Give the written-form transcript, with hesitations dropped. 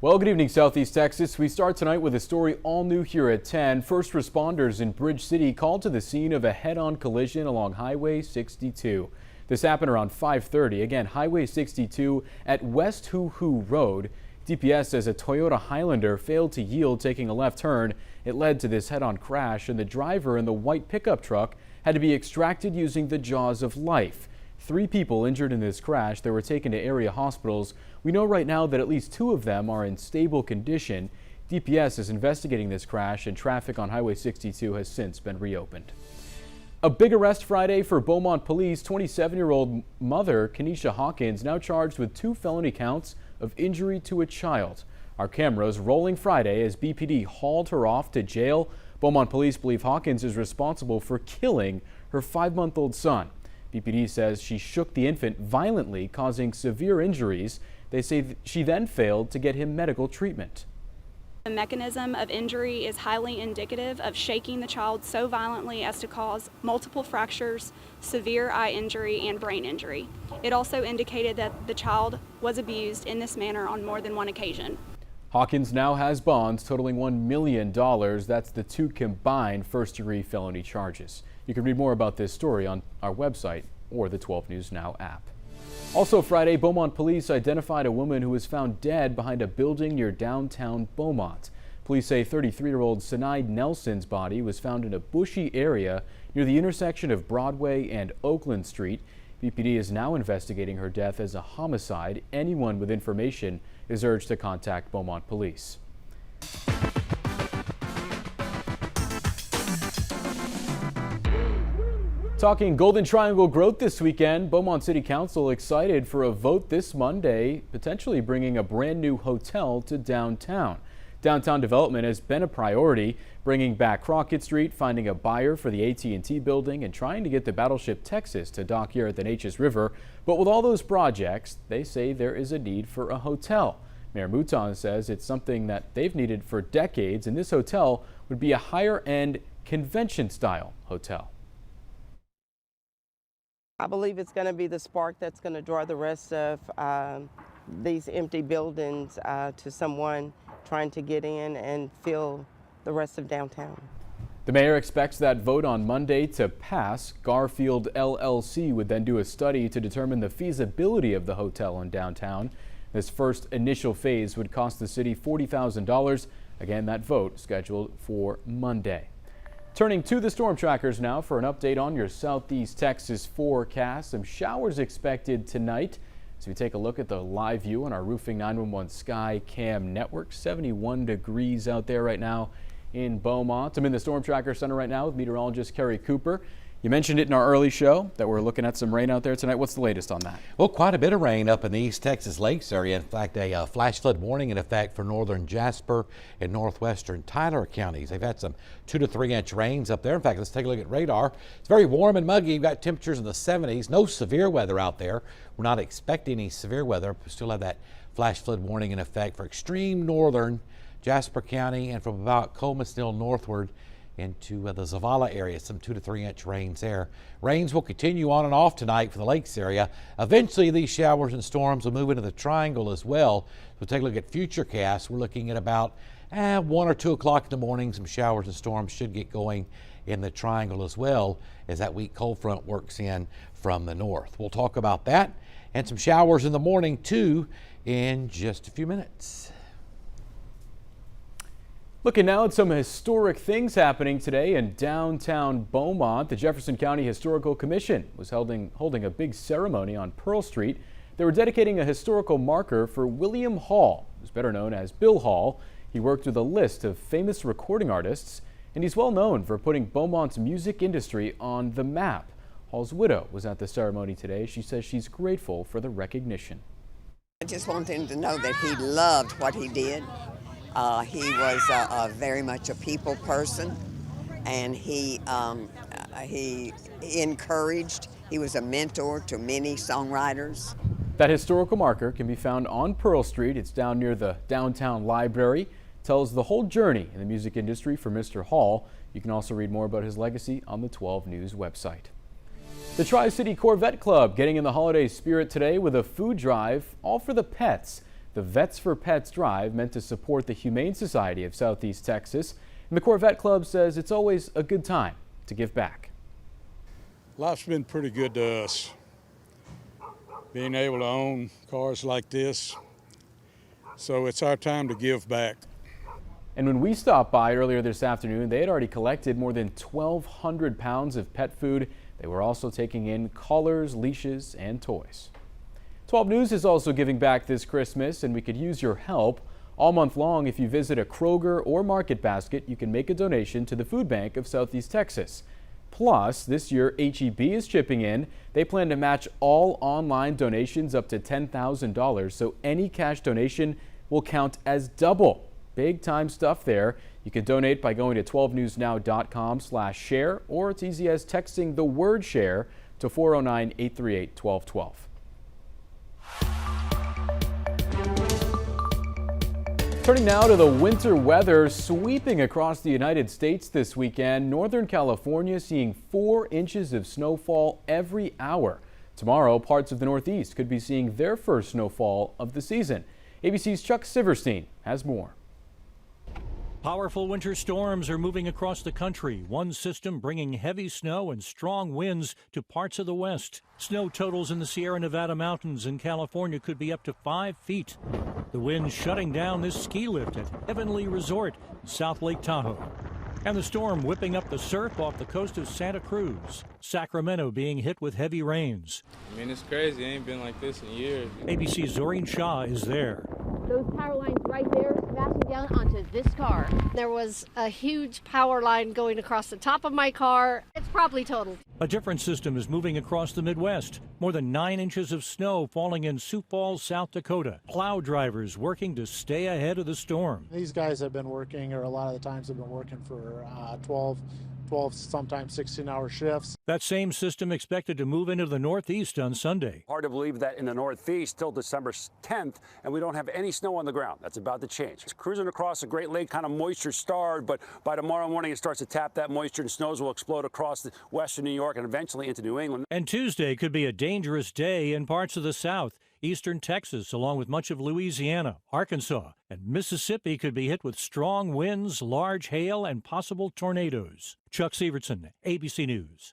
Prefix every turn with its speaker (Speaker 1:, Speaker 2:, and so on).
Speaker 1: Well, good evening, Southeast Texas. We start tonight with a story all new here at 10. First responders in Bridge City called to the scene of a head-on collision along Highway 62. This happened around 5:30. Again, Highway 62 at West Hoo Hoo Road. DPS says a Toyota Highlander failed to yield taking a left turn. It led to this head-on crash, and the driver in the white pickup truck had to be extracted using the jaws of life. 3 people injured in this crash. They were taken to area hospitals. We know right now that at least 2 of them are in stable condition. DPS is investigating this crash, and traffic on Highway 62 has since been reopened. A big arrest Friday for Beaumont police. 27-year-old mother Kenesha Hawkins now charged with 2 felony counts of injury to a child. Our cameras rolling Friday as BPD hauled her off to jail. Beaumont police believe Hawkins is responsible for killing her 5-month-old son. BPD says she shook the infant violently, causing severe injuries. They say she then failed to get him medical treatment.
Speaker 2: The mechanism of injury is highly indicative of shaking the child so violently as to cause multiple fractures, severe eye injury, and brain injury. It also indicated that the child was abused in this manner on more than one occasion.
Speaker 1: Hawkins now has bonds totaling $1 million. That's the 2 combined first-degree felony charges. You can read more about this story on our website or the 12 News Now app. Also Friday, Beaumont police identified a woman who was found dead behind a building near downtown Beaumont. Police say 33-year-old Sinead Nelson's body was found in a bushy area near the intersection of Broadway and Oakland Street. BPD is now investigating her death as a homicide. Anyone with information is urged to contact Beaumont police. Talking Golden Triangle growth this weekend, Beaumont City Council excited for a vote this Monday, potentially bringing a brand new hotel to downtown. Downtown development has been a priority, bringing back Crockett Street, finding a buyer for the AT&T building, and trying to get the Battleship Texas to dock here at the Neches River. But with all those projects, they say there is a need for a hotel. Mayor Mouton says it's something that they've needed for decades, and this hotel would be a higher-end convention-style hotel.
Speaker 3: I believe it's going to be the spark that's going to draw the rest of these empty buildings to someone trying to get in and fill the rest of downtown.
Speaker 1: The mayor expects that vote on Monday to pass. Garfield LLC would then do a study to determine the feasibility of the hotel in downtown. This first initial phase would cost the city $40,000. Again, that vote scheduled for Monday. Turning to the storm trackers now for an update on your Southeast Texas forecast. Some showers expected tonight. As we take a look at the live view on our Roofing 911 Sky Cam network, 71 degrees out there right now in Beaumont. I'm in the Storm Tracker Center right now with meteorologist Kerry Cooper. You mentioned it in our early show that we're looking at some rain out there tonight. What's the latest on that?
Speaker 4: Well, quite a bit of rain up in the East Texas Lakes area. In fact, a flash flood warning in effect for northern Jasper and northwestern Tyler counties. They've had some 2 to 3 inch rains up there. In fact, let's take a look at radar. It's very warm and muggy. You've got temperatures in the 70s. No severe weather out there. We're not expecting any severe weather. We still have that flash flood warning in effect for extreme northern Jasper County and from about Coleman northward into the Zavala area. Some 2 to 3 inch rains there. Rains will continue on and off tonight for the lakes area. Eventually these showers and storms will move into the triangle as well. So take a look at futurecasts. We're looking at about 1 or 2 o'clock in the morning. Some showers and storms should get going in the triangle as well as that weak cold front works in from the north. We'll talk about that and some showers in the morning too in just a few minutes.
Speaker 1: Looking now at some historic things happening today in downtown Beaumont. The Jefferson County Historical Commission was holding a big ceremony on Pearl Street. They were dedicating a historical marker for William Hall, who's better known as Bill Hall. He worked with a list of famous recording artists, and he's well known for putting Beaumont's music industry on the map. Hall's widow was at the ceremony today. She says she's grateful for the recognition.
Speaker 5: I just want him to know that he loved what he did. He was very much a people person, and he encouraged. He was a mentor to many songwriters.
Speaker 1: That historical marker can be found on Pearl Street. It's down near the downtown library. It tells the whole journey in the music industry for Mr. Hall. You can also read more about his legacy on the 12 News website. The Tri-City Corvette Club getting in the holiday spirit today with a food drive, all for the pets. the Vets for Pets drive meant to support the Humane Society of Southeast Texas. And the Corvette Club says it's always a good time to give back.
Speaker 6: Life's been pretty good to us. Being able to own cars like this, so it's our time to give back.
Speaker 1: And when we stopped by earlier this afternoon, they had already collected more than 1,200 pounds of pet food. They were also taking in collars, leashes, and toys. 12 News is also giving back this Christmas, and we could use your help. All month long, if you visit a Kroger or Market Basket, you can make a donation to the Food Bank of Southeast Texas. Plus, this year, H-E-B is chipping in. They plan to match all online donations up to $10,000, so any cash donation will count as double. Big time stuff there. You can donate by going to 12newsnow.com/share, or it's easy as texting the word share to 409-838-1212. Turning now to the winter weather sweeping across the United States this weekend. Northern California seeing 4 inches of snowfall every hour. Tomorrow, parts of the Northeast could be seeing their first snowfall of the season. ABC's Chuck Siverstein has more.
Speaker 7: Powerful winter storms are moving across the country, one system bringing heavy snow and strong winds to parts of the west. Snow totals in the Sierra Nevada mountains in California could be up to 5 feet. The wind shutting down this ski lift at Heavenly Resort in South Lake Tahoe. And the storm whipping up the surf off the coast of Santa Cruz. Sacramento being hit with heavy rains.
Speaker 8: I mean, it's crazy. It ain't been like this in years.
Speaker 7: ABC's Zoreen Shah is there.
Speaker 9: Those power lines right there smashing down onto this car. There was a huge power line going across the top of my car. It's probably totaled.
Speaker 7: A different system is moving across the Midwest. More than 9 inches of snow falling in Sioux Falls, South Dakota. Plow drivers working to stay ahead of the storm.
Speaker 10: These guys have been working, or a lot of the times have been working for 12, sometimes 16-hour shifts.
Speaker 7: That same system expected to move into the Northeast on Sunday.
Speaker 11: Hard to believe that in the Northeast till December 10th, and we don't have any snow on the ground. That's about to change. It's cruising across the Great Lake, kind of moisture starved, but by tomorrow morning it starts to tap that moisture and snows will explode across the western New York and eventually into New England.
Speaker 7: And Tuesday could be a dangerous day in parts of the South. Eastern Texas, along with much of Louisiana, Arkansas, and Mississippi could be hit with strong winds, large hail, and possible tornadoes. Chuck Sivertson, ABC News.